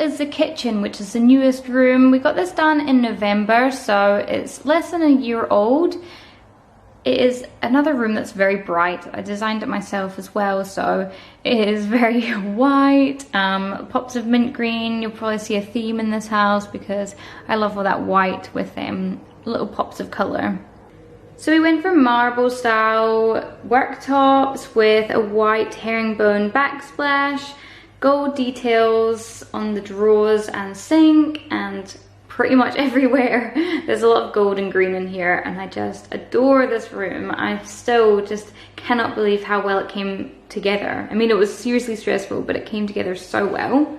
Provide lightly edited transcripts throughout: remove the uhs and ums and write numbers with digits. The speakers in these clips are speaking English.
is the kitchen, which is the newest room. We got this done in November, so it's less than a year old. It is another room that's very bright. I designed it myself as well, so it is very white, pops of mint green. You'll probably see a theme in this house because I love all that white with little pops of colour. So we went for marble style worktops with a white herringbone backsplash, gold details on the drawers and sink, and pretty much everywhere there's a lot of gold and green in here, and I just adore this room. I still just cannot believe how well it came together. I mean, it was seriously stressful, but it came together so well.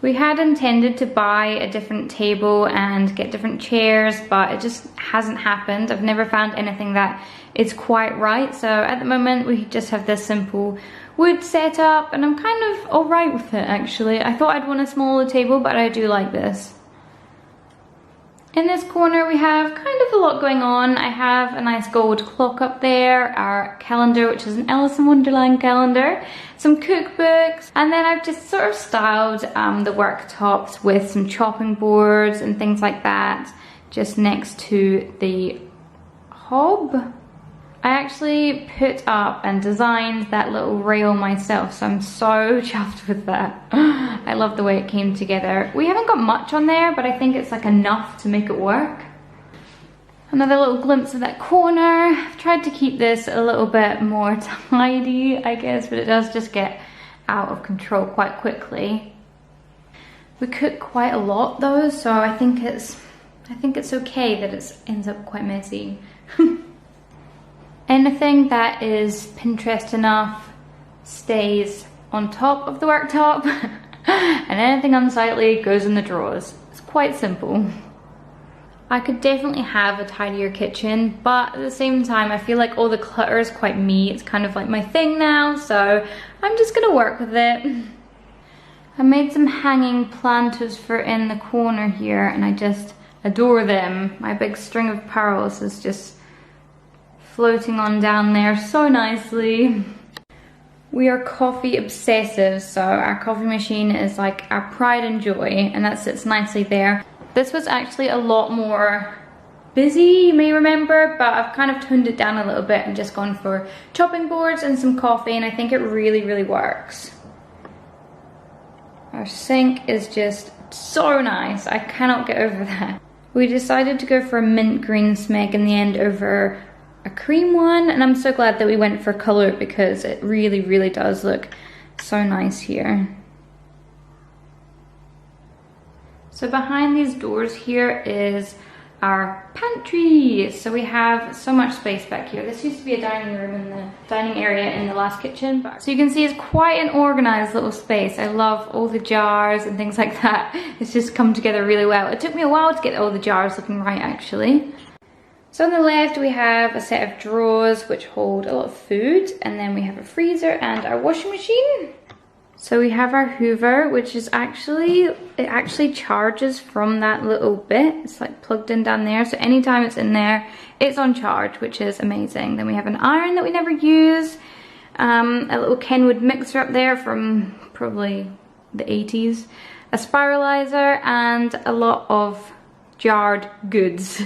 We had intended to buy a different table and get different chairs, but it just hasn't happened. I've never found anything that is quite right, so at the moment we just have this simple wood setup, and I'm kind of alright with it actually. I thought I'd want a smaller table, but I do like this. In this corner we have kind of a lot going on. I have a nice gold clock up there, our calendar, which is an Alice in Wonderland calendar, some cookbooks, and then I've just sort of styled the worktops with some chopping boards and things like that just next to the hob. I actually put up and designed that little rail myself, so I'm so chuffed with that. I love the way it came together. We haven't got much on there, but I think it's like enough to make it work. Another little glimpse of that corner. I've tried to keep this a little bit more tidy, I guess, but it does just get out of control quite quickly. We cook quite a lot though, so I think it's okay that it ends up quite messy. Anything that is Pinterest enough stays on top of the worktop, and anything unsightly goes in the drawers. It's quite simple. I could definitely have a tidier kitchen, but at the same time I feel like all the clutter is quite me. It's kind of like my thing now, so I'm just gonna work with it. I made some hanging planters for in the corner here, and I just adore them. My big string of pearls is just floating on down there so nicely. We are coffee obsessive, so our coffee machine is like our pride and joy, and that sits nicely there. This was actually a lot more busy, you may remember, but I've kind of toned it down a little bit and just gone for chopping boards and some coffee, and I think it really works. Our sink is just so nice. I cannot get over that. We decided to go for a mint green smeg in the end over a cream one, and I'm so glad that we went for colour because it really does look so nice here. So behind these doors here is our pantry. So we have so much space back here. This used to be a dining room in the dining area in the last kitchen. So you can see it's quite an organised little space. I love all the jars and things like that. It's just come together really well. It took me a while to get all the jars looking right actually. So on the left we have a set of drawers which hold a lot of food, and then we have a freezer and our washing machine. So we have our Hoover, which is it actually charges from that little bit. It's like plugged in down there, so anytime it's in there, it's on charge, which is amazing. Then we have an iron that we never use, a little Kenwood mixer up there from probably the 80s, a spiralizer, and a lot of jarred goods.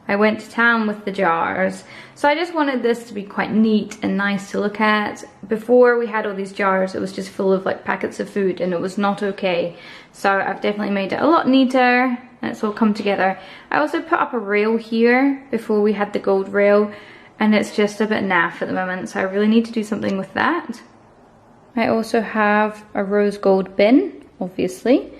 I went to town with the jars. So I just wanted this to be quite neat and nice to look at. Before we had all these jars, it was just full of like packets of food, and it was not okay. So I've definitely made it a lot neater, and it's all come together. I also put up a rail here before we had the gold rail, and it's just a bit naff at the moment, so I really need to do something with that. I also have a rose gold bin, obviously.